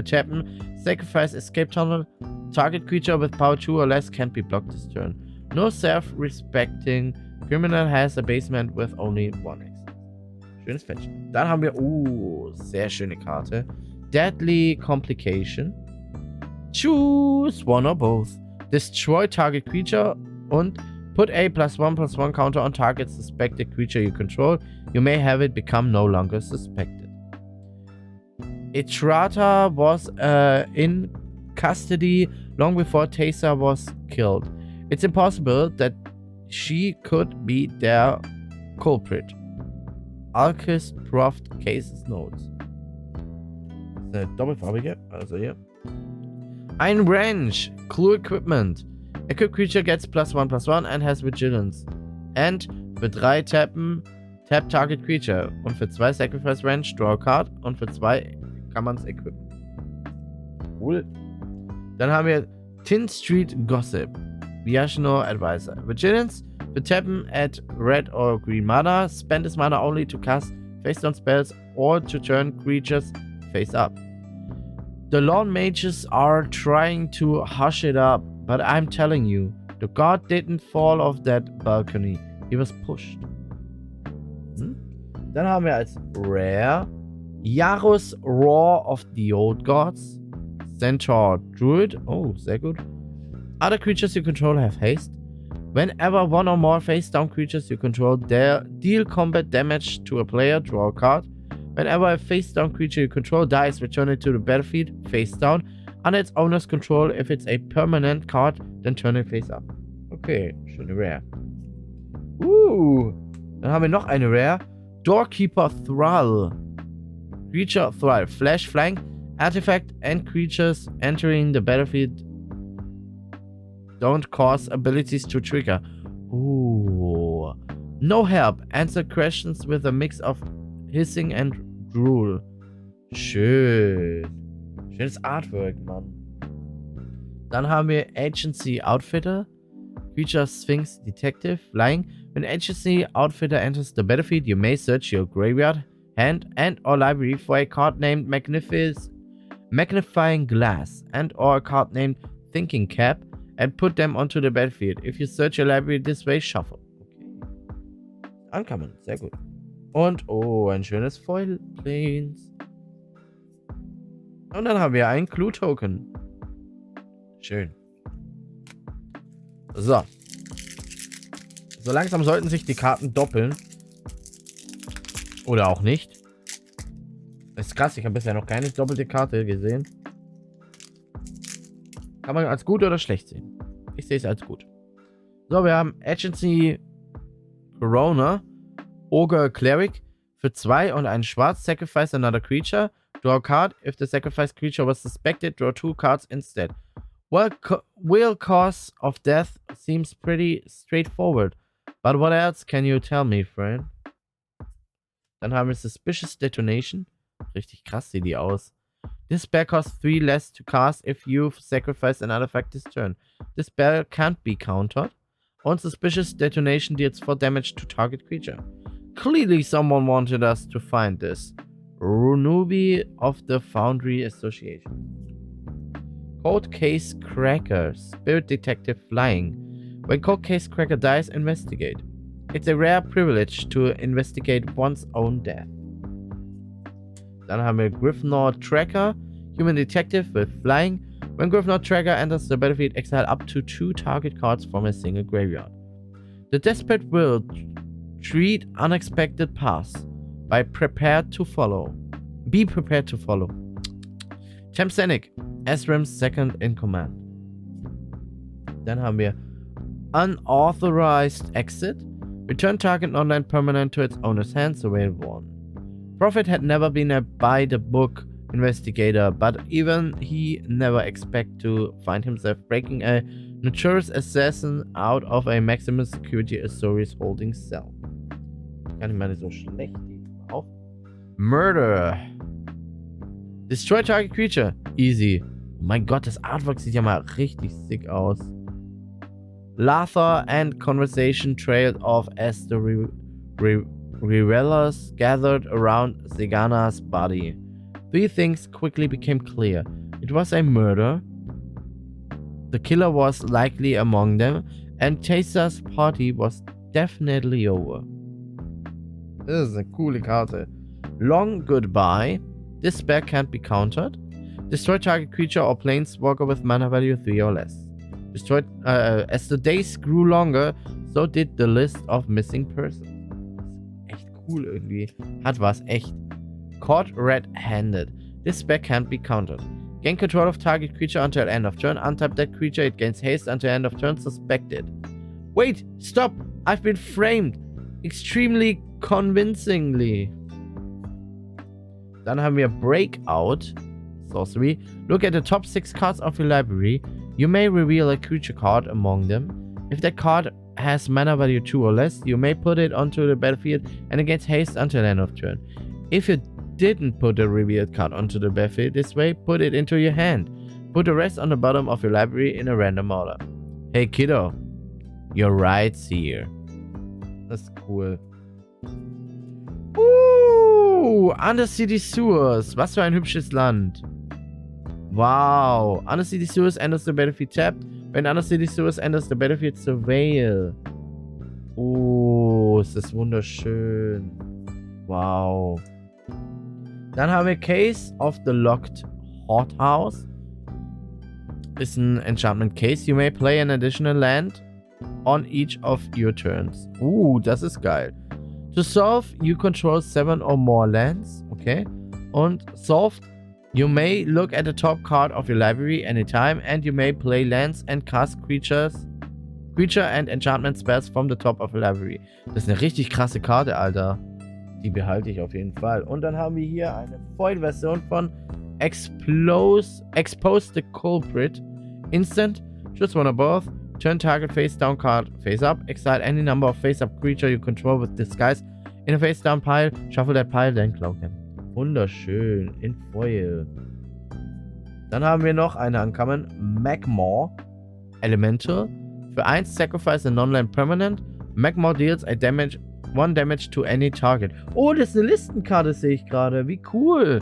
Tappen, Sacrifice Escape Tunnel, Target creature with power 2 or less can't be blocked this turn. No self-respecting criminal has a basement with only 1 exit. Schönes Fetchen. Dann haben wir, sehr schöne Karte. Deadly Complication. Choose one or both. Destroy target creature und put a +1/+1 counter on target suspected creature you control. You may have it become no longer suspected. Etrata was in custody long before Taysa was killed. It's impossible that she could be their culprit. Alkis Proft Cases Notes. Das ist eine doppelfarbige, also hier. Ein Wrench. Clue Equipment. Equipped creature gets +1/+1 and has Vigilance. And für 3 tappen, tap target creature. Und für 2 sacrifice Wrench, draw a card. Und für 2 kann man es equippen. Cool. Dann haben wir Tin Street Gossip. Viashno Advisor. Vigilance. Für tappen at red or green mana. Spend this mana only to cast face down spells or to turn creatures face up. The Lord Mages are trying to hush it up, but I'm telling you, the god didn't fall off that balcony. He was pushed. Dann haben wir als Rare Yarus Roar of the Old Gods. Centaur Druid. Oh, sehr gut. Other creatures you control have haste. Whenever one or more face-down creatures you control deal combat damage to a player, draw a card. Whenever a face-down creature you control dies, return it to the battlefield face-down under its owner's control. If it's a permanent card, then turn it face-up. Okay, schöne Rare. Dann haben wir noch eine Rare. Doorkeeper Thrall. Creature Thrall. Flash, Flank, Artifact, and creatures entering the battlefield don't cause abilities to trigger. No help. Answer questions with a mix of hissing and drool. Schön. Schönes Artwork, Mann. Dann haben wir Agency Outfitter. Creature Sphinx Detective. Flying. When Agency Outfitter enters the battlefield, you may search your graveyard, hand, and or library for a card named Magnifying Glass and or a card named Thinking Cap and put them onto the battlefield. If you search your library this way, shuffle. Okay. Ankommen. Sehr gut. Und, ein schönes Foil Planes. Und dann haben wir einen Clue-Token. Schön. So. So langsam sollten sich die Karten doppeln. Oder auch nicht. Das ist krass, ich habe bisher noch keine doppelte Karte gesehen. Kann man als gut oder schlecht sehen? Ich sehe es als gut. So, wir haben Agency Corona. Ogre Cleric. Für 2 und einen Schwarz. Sacrifice another creature. Draw a card. If the sacrificed creature was suspected, draw 2 cards instead. Well, cause of death seems pretty straightforward. But what else can you tell me, friend? Dann haben wir Suspicious Detonation. Richtig krass sieht die aus. This spell costs 3 less to cast if you've sacrificed an artifact this turn. This spell can't be countered. Und Suspicious Detonation deals 4 damage to target creature. Clearly someone wanted us to find this. Runubi of the Foundry Association. Cold Case Cracker. Spirit Detective Flying. When Cold Case Cracker dies, investigate. It's a rare privilege to investigate one's own death. Dann haben wir Gryffindor Tracker. Human Detective with Flying. When Gryffindor Tracker enters the battlefield, exile up to 2 target cards from a single graveyard. The Desperate will treat unexpected paths by prepared to follow. Be prepared to follow. Chamsenic, Esrim's second in command. Dann haben wir Unauthorized Exit. Return target non-land permanent to its owner's hand, surveil 1. Prophet had never been a by-the-book investigator, but even he never expected to find himself breaking a notorious assassin out of a maximum security Azorius holding cell. Gar nicht mal so schlecht. Auf. Murder. Destroy target creature. Easy. Oh mein Gott, das Artwork sieht ja mal richtig sick aus. Laughter and conversation trailed off as the revelers gathered around Zegana's body. 3 things quickly became clear. It was a murder. the killer was likely among them, and Chaser's party was definitely over. Das ist eine coole Karte. Long Goodbye. This spell can't be countered. Destroy target creature or planeswalker with mana value 3 or less. Destroyed, as the days grew longer, so did the list of missing persons. Echt cool irgendwie. Hat was, echt. Caught red-handed. This spell can't be countered. Gain control of target creature until end of turn. Untap that creature, it gains haste until end of turn. Suspected. Wait, stop! I've been framed. Extremely convincingly. Dann haben wir Breakout. Sorcery. Look at the top 6 cards of your library. You may reveal a creature card among them. If that card has mana value 2 or less, you may put it onto the battlefield and it gains haste until end of turn. If you didn't put the revealed card onto the battlefield this way, put it into your hand. Put the rest on the bottom of your library in a random order. Hey kiddo, your rights here. Das ist cool. Undercity Sewers. Was für ein hübsches Land. Wow. Undercity Sewers enters the battlefield tapped. When Undercity Sewers enters the battlefield, surveil. Oh, ist das wunderschön. Wow. Dann haben wir Case of the Locked Hothouse. Ist ein Enchantment Case. You may play an additional land on each of your turns. Das ist geil. To solve, you control 7 or more lands. Okay. Und solved, you may look at the top card of your library anytime, and you may play lands and cast creature and enchantment spells from the top of your library. Das ist eine richtig krasse Karte, Alter. Die behalte ich auf jeden Fall. Und dann haben wir hier eine Foil-Version von Expose the Culprit. Instant, choose one or both. Turn target face down card face up. Exile any number of face up creature you control with disguise in a face down pile. Shuffle that pile, then cloak them. Wunderschön. In Foil. Dann haben wir noch eine Uncommon. Magmore. Elemental. Für 1 sacrifice a non-land permanent. Magmore deals 1 damage to any target. Oh, das ist eine Listenkarte, sehe ich gerade. Wie cool.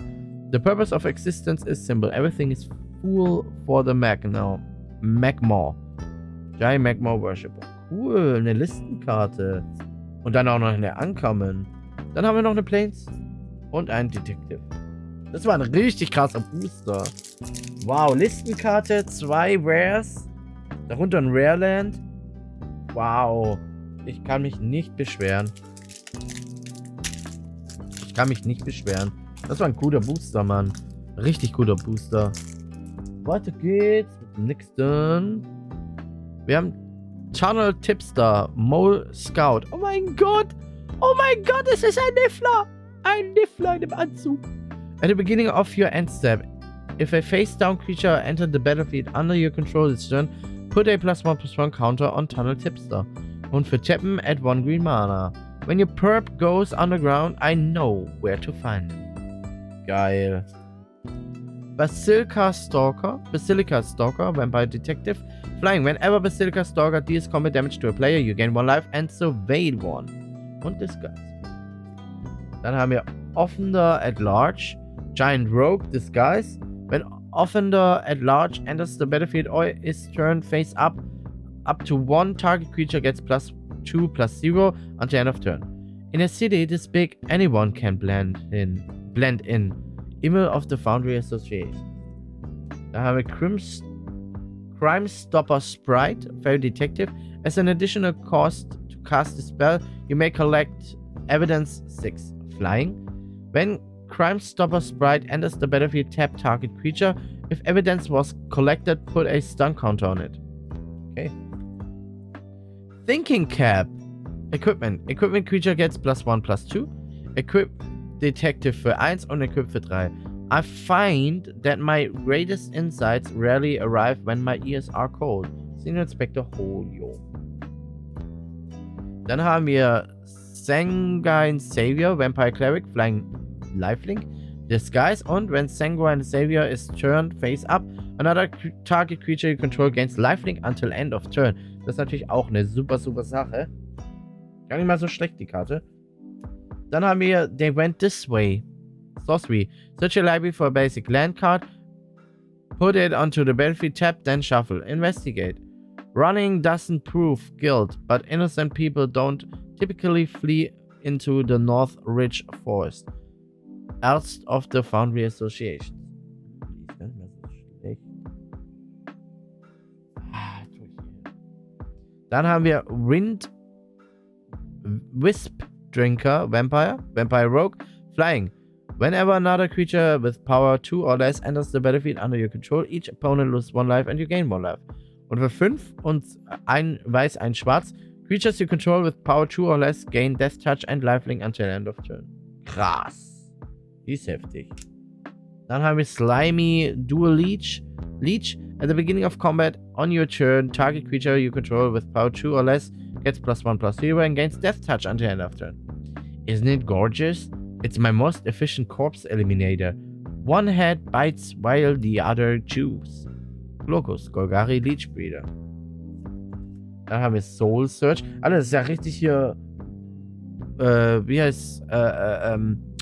The purpose of existence is simple. Everything is full for the Magmore. Giant Magmore Worshipper. Cool, eine Listenkarte. Und dann auch noch eine Uncommon. Dann haben wir noch eine Plains und einen Detective. Das war ein richtig krasser Booster. Wow, Listenkarte, 2 Rares. Darunter ein Rare Land. Wow. Ich kann mich nicht beschweren. Das war ein guter Booster, Mann. Richtig guter Booster. Weiter geht's mit dem nächsten. Wir haben Tunnel Tipster, Mole Scout. Oh mein Gott, es ist ein Niffler. Ein Niffler in dem Anzug. At the beginning of your end step, if a face-down creature entered the battlefield under your control this turn, put a +1/+1 counter on Tunnel Tipster. Und für Tappen, add 1 green mana. When your perp goes underground, I know where to find him. Geil. Basilica Stalker, Vampire Detective. Flying. Whenever Basilica Stalker deals combat damage to a player, you gain 1 life and surveil 1. Und Disguise. Dann haben wir Offender at Large. Giant Rogue, Disguise. When Offender at Large enters the battlefield or is turned face up to 1 target creature gets +2/+0 until end of turn. In a city this big, anyone can blend in. Email of the Foundry Association. Da haben wir Crime Stopper Sprite, Fairy Detective. As an additional cost to cast the spell, you may collect Evidence 6. Flying. When Crime Stopper Sprite enters the battlefield, tap target creature. If evidence was collected, put a stun counter on it. Okay. Thinking Cap. Equipment. Equipment creature gets +1/+2. Equip Detective für 1 und Equip für 3. I find that my greatest insights rarely arrive when my ears are cold. Senior Inspector Holio. Dann haben wir Sanguine Savior, Vampire Cleric, Flying Lifelink, Disguise, und when Sanguine Savior is turned face up, another target creature you control gains Lifelink until end of turn. Das ist natürlich auch eine super Sache. Gar nicht mal so schlecht, die Karte. Dann haben wir They Went This Way. Sorcery. Search your library for a basic land card. Put it onto the battlefield tab, then shuffle. Investigate. Running doesn't prove guilt, but innocent people don't typically flee into the North Ridge Forest. Else of the Foundry Association. Dann haben wir Wisp Drinker, Vampire Rogue, Flying. Whenever another creature with power 2 or less enters the battlefield under your control, each opponent loses 1 life and you gain 1 life. Und für 5 und ein Weiß, ein Schwarz, creatures you control with power 2 or less gain Death Touch and Lifelink until end of turn. Krass. Die ist heftig. Dann haben wir Slimy Dual Leech. At the beginning of combat, on your turn, target creature you control with power 2 or less gets +1/+0 and gains Death Touch until end of turn. Isn't it gorgeous? It's my most efficient corpse eliminator. One head bites while the other chews. Locus, Golgari Leech Breeder. Dann haben wir Soul Search. Alter, das ist ja richtig hier. Wie heißt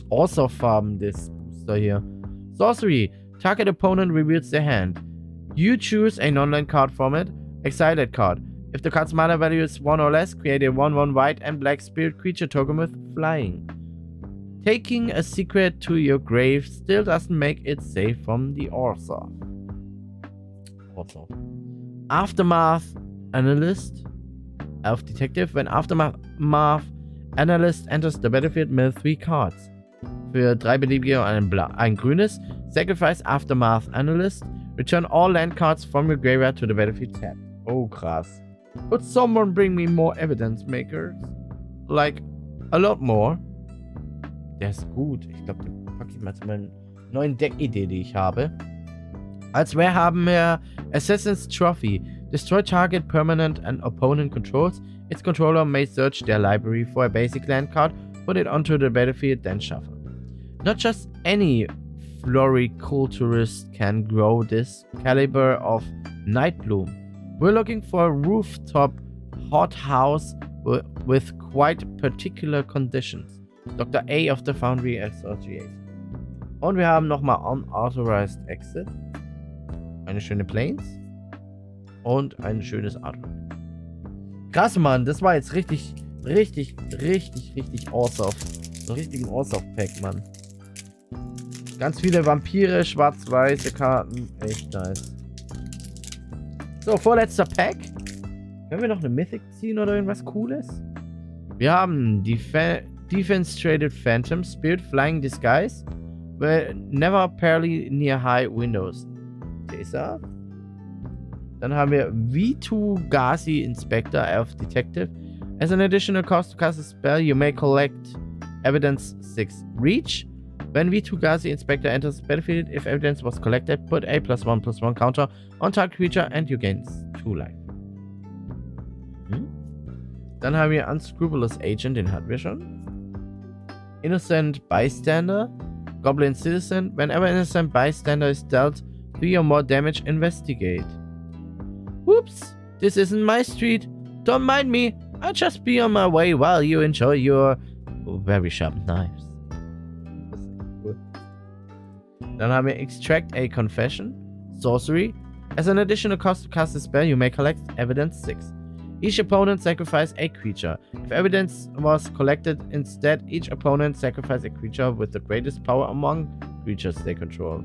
Außer-Farben das Booster hier. Sorcery. Target opponent reveals their hand. You choose a non-land card format. Exile that card. If the card's mana value is 1 or less, create a 1/1 white and black spirit creature token with flying. Taking a secret to your grave still doesn't make it safe from the author. Aftermath Analyst. Elf Detective. When Aftermath Analyst enters the battlefield, mill 3 cards. Für 3 beliebige und ein grünes. Sacrifice Aftermath Analyst. Return all land cards from your graveyard to the battlefield tab. Oh, krass. Could someone bring me more evidence makers? Like, a lot more. Der ist gut. Ich glaube, den packe ich mal zu meiner neuen Deck-Idee, die ich habe. Als Wer haben wir Assassin's Trophy. Destroy target permanent and opponent controls. Its controller may search their library for a basic land card, put it onto the battlefield, then shuffle. Not just any floriculturist can grow this caliber of Nightbloom. We're looking for a rooftop hothouse with quite particular conditions. Dr. A of the Foundry Association. Und wir haben nochmal Unauthorized Exit. Eine schöne Plains. Und ein schönes Artwork. Krass, Mann. Das war jetzt richtig awesome. So einen richtigen Awesome-Pack, Mann. Ganz viele Vampire, schwarz-weiße Karten. Echt nice. So, vorletzter Pack. Können wir noch eine Mythic ziehen oder irgendwas Cooles? Wir haben die Defense-Traded Phantom, Spirit Flying Disguise. Never Parley Near High Windows. Dieser. Dann haben wir V2 Gazi Inspector, Elf Detective. As an additional cost to cast a spell, you may collect Evidence 6 Reach. When V2 Gazi Inspector enters the battlefield, if evidence was collected, put a +1/+1 counter on target creature and you gain 2 life. Dann haben wir Unscrupulous Agent, den hatten wir schon. Innocent Bystander, Goblin Citizen. Whenever Innocent Bystander is dealt 3 or more damage, investigate. Whoops, this isn't my street. Don't mind me. I'll just be on my way while you enjoy your very sharp knives. Dann haben wir Extract a Confession, Sorcery. As an additional cost to cast a spell, you may collect Evidence 6. Each opponent sacrifice a creature. If evidence was collected instead, each opponent sacrifice a creature with the greatest power among creatures they control.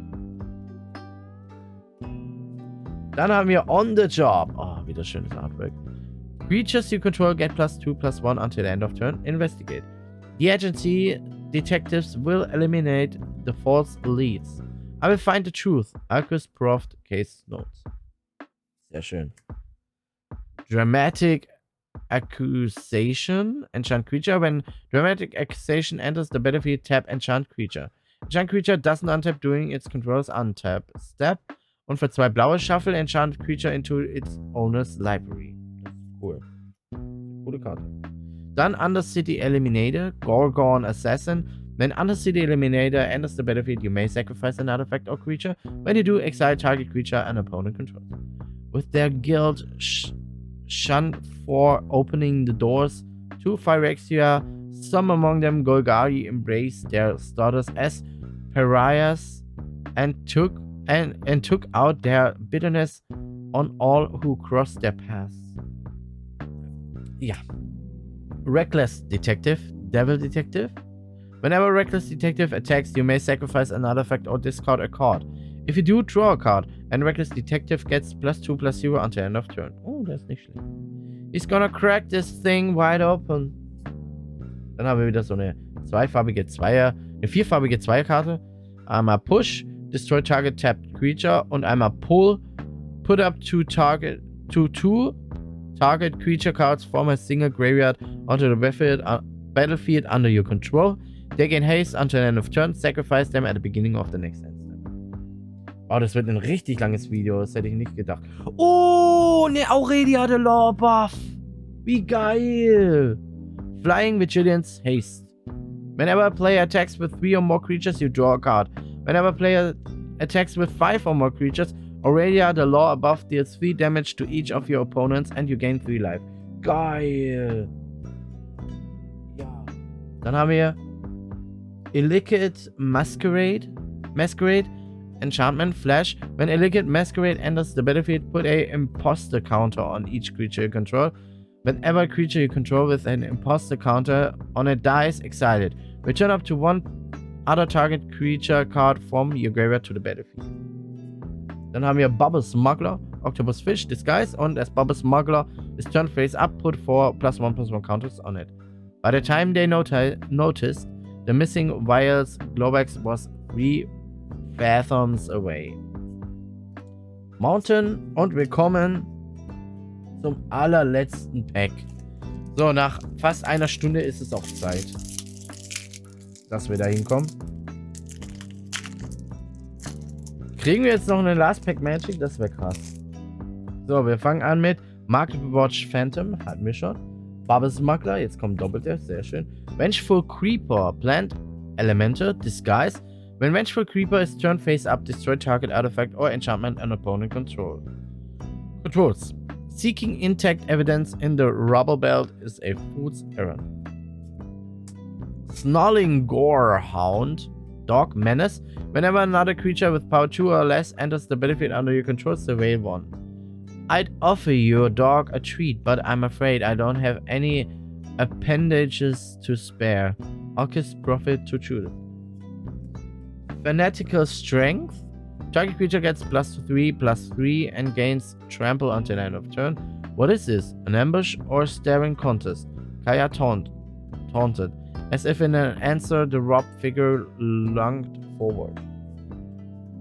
Dann haben wir On the Job. Oh, wieder schönes Artwork. Creatures you control get +2/+1 until the end of turn. Investigate. The agency detectives will eliminate the false leads. I will find the truth. Arcus Proft Case Notes. Sehr schön. Dramatic Accusation. Enchant creature. When Dramatic Accusation enters the battlefield, tap Enchant creature. Enchant creature doesn't untap during its control's untap step. Und für 2 blaue Shuffle Enchant creature into its owner's library. Das ist cool. Coole Karte. Dann Undercity Eliminator, Gorgon Assassin. When Undercity Eliminator enters the battlefield, you may sacrifice an artifact or creature. When you do, exile target creature an opponent controls. With their guild shunned for opening the doors to Phyrexia, some among them Golgari embraced their starters as pariahs and took and took out their bitterness on all who crossed their paths. Ja. Reckless Detective, Devil Detective. Whenever Reckless Detective attacks, you may sacrifice another fact or discard a card. If you do, draw a card, and Reckless Detective gets +2/+0 until end of turn. Oh, das ist nicht schlecht. He's gonna crack this thing wide open. Dann haben wir wieder so eine vierfarbige Zweierkarte. Einmal Push, Destroy Target Tapped Creature und einmal Pull, put up two target creature cards from a single graveyard onto the battlefield under your control. They gain haste until the end of turn. Sacrifice them at the beginning of the next end step. Oh, das wird ein richtig langes Video. Das hätte ich nicht gedacht. Oh, ne Aurelia de Law Buff. Wie geil. Flying Vigilance Haste. Whenever a player attacks with 3 or more creatures, you draw a card. Whenever a player attacks with 5 or more creatures, Aurelia the Law above deals 3 damage to each of your opponents and you gain 3 life. Geil. Ja. Dann haben wir Illicit Masquerade. Enchantment Flash. When Illicit Masquerade enters the battlefield, put a imposter counter on each creature you control. Whenever a creature you control with an imposter counter on it dies, exile it. Return up to 1 other target creature card from your graveyard to the battlefield. Dann haben wir Bubble Smuggler, Octopus Fish, Disguise, und as Bubble Smuggler is turned face up, put 4 +1/+1 counters on it. By the time they noticed, the missing vials Globex was 3 fathoms away. Mountain und Willkommen zum allerletzten Pack. So, nach fast einer Stunde ist es auch Zeit, dass wir da hinkommen. Kriegen wir jetzt noch eine Last Pack Magic? Das wäre krass. So, wir fangen an mit Market Watch Phantom. Hatten wir schon. Bubble Smuggler. Jetzt kommt Doppelte. Sehr schön. Vengeful Creeper. Plant Elemental. Disguise. When Vengeful Creeper is turned face up, destroy target artifact or enchantment an opponent controls. Seeking intact evidence in the rubble belt is a fool's errand. Snarling Gorehound. Dog Menace. Whenever another creature with power 2 or less enters the battlefield under your control, surveil 1. I'd offer your dog a treat, but I'm afraid I don't have any appendages to spare. Alchemist Prophet to choose. Fanatical Strength. Target creature gets +3/+3 and gains trample until the end of turn. What is this? An ambush or staring contest? Kaya taunted. As if in an answer, the robbed figure lunged forward.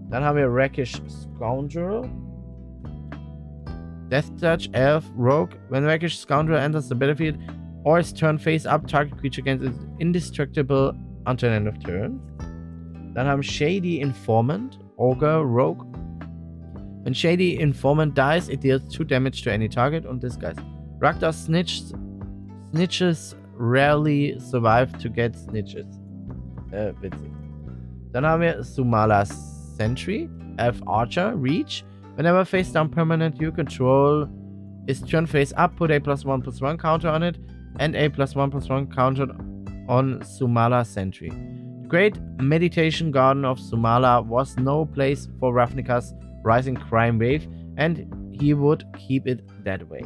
Dann haben wir Rakish Scoundrel. Death Touch, Elf, Rogue. When Rakish Scoundrel enters the battlefield or is turned face up, target creature gains indestructible until the end of turn. Dann haben Shady Informant, Ogre, Rogue. When Shady Informant dies, it deals 2 damage to any target und Disguise. Raktar Snitches rarely survive to get snitches. Witzig. Dann haben wir Sumala Sentry, Elf Archer, Reach. Whenever face down permanent you control is turned face up, put a +1/+1 counter on it and a +1/+1 counter on Sumala Sentry. The Great Meditation Garden of Sumala was no place for Ravnika's rising crime wave and he would keep it that way.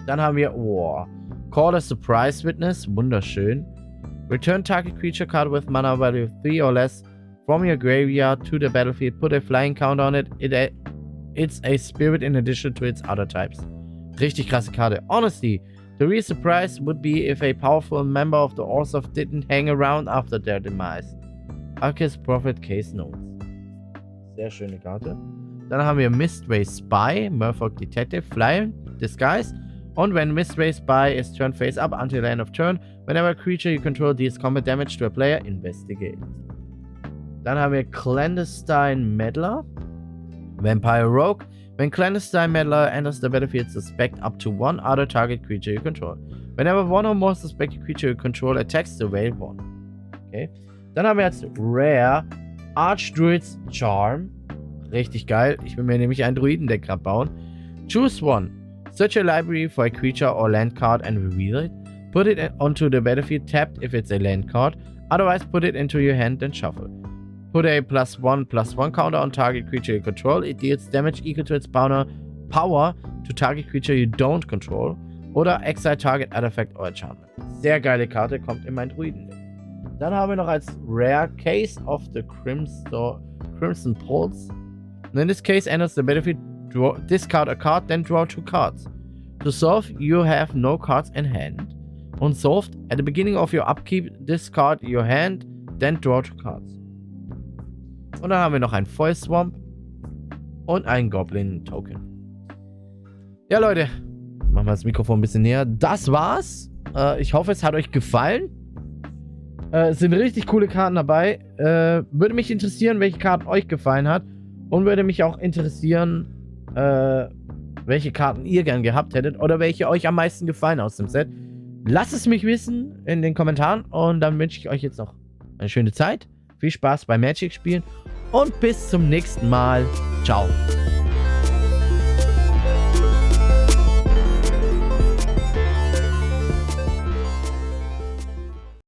Dann haben wir War. Call a Surprise Witness, wunderschön. Return target creature card with mana value 3 or less from your graveyard to the battlefield. Put a flying counter on it. It's a spirit in addition to its other types. Richtig krasse Karte. Honestly, the real surprise would be if a powerful member of the Orsov didn't hang around after their demise. Alchemist Prophet Case Notes. Sehr schöne Karte. Dann haben wir Mistray Spy, Merfolk Detective, Fly, Disguise. Und when Mistray Spy is turned face up until the end of turn, whenever a creature you control deals combat damage to a player, investigate. Dann haben wir Clandestine Meddler, Vampire Rogue. When Clandestine Meddler enters the battlefield, suspect up to 1 other target creature you control. Whenever 1 or more suspected creature you control attacks, surveil 1. Okay. Dann haben wir jetzt Rare Archdruid's Charm. Richtig geil. Ich will mir nämlich ein Druidendeck gerade bauen. Choose 1. Search your library for a creature or land card and reveal it. Put it onto the battlefield tapped if it's a land card. Otherwise, put it into your hand and shuffle. Put a +1/+1 counter on target creature you control. It deals damage equal to its power to target creature you don't control. Oder exile target artifact or enchantment. Sehr geile Karte, kommt in mein Druiden-Deck. Dann haben wir noch als Rare Case of the Crimson Pulse. And in this case, enters the battlefield, discard a card, then draw 2 cards. To solve, you have no cards in hand. Unsolved, at the beginning of your upkeep, discard your hand, then draw 2 cards. Und dann haben wir noch ein Foil Swamp und ein Goblin Token. Ja, Leute, machen wir das Mikrofon ein bisschen näher. Das war's. Ich hoffe, es hat euch gefallen. Es sind richtig coole Karten dabei. Würde mich interessieren, welche Karten euch gefallen hat. Und würde mich auch interessieren, welche Karten ihr gern gehabt hättet. Oder welche euch am meisten gefallen aus dem Set. Lasst es mich wissen in den Kommentaren. Und dann wünsche ich euch jetzt noch eine schöne Zeit. Viel Spaß beim Magic spielen. Und bis zum nächsten Mal. Ciao.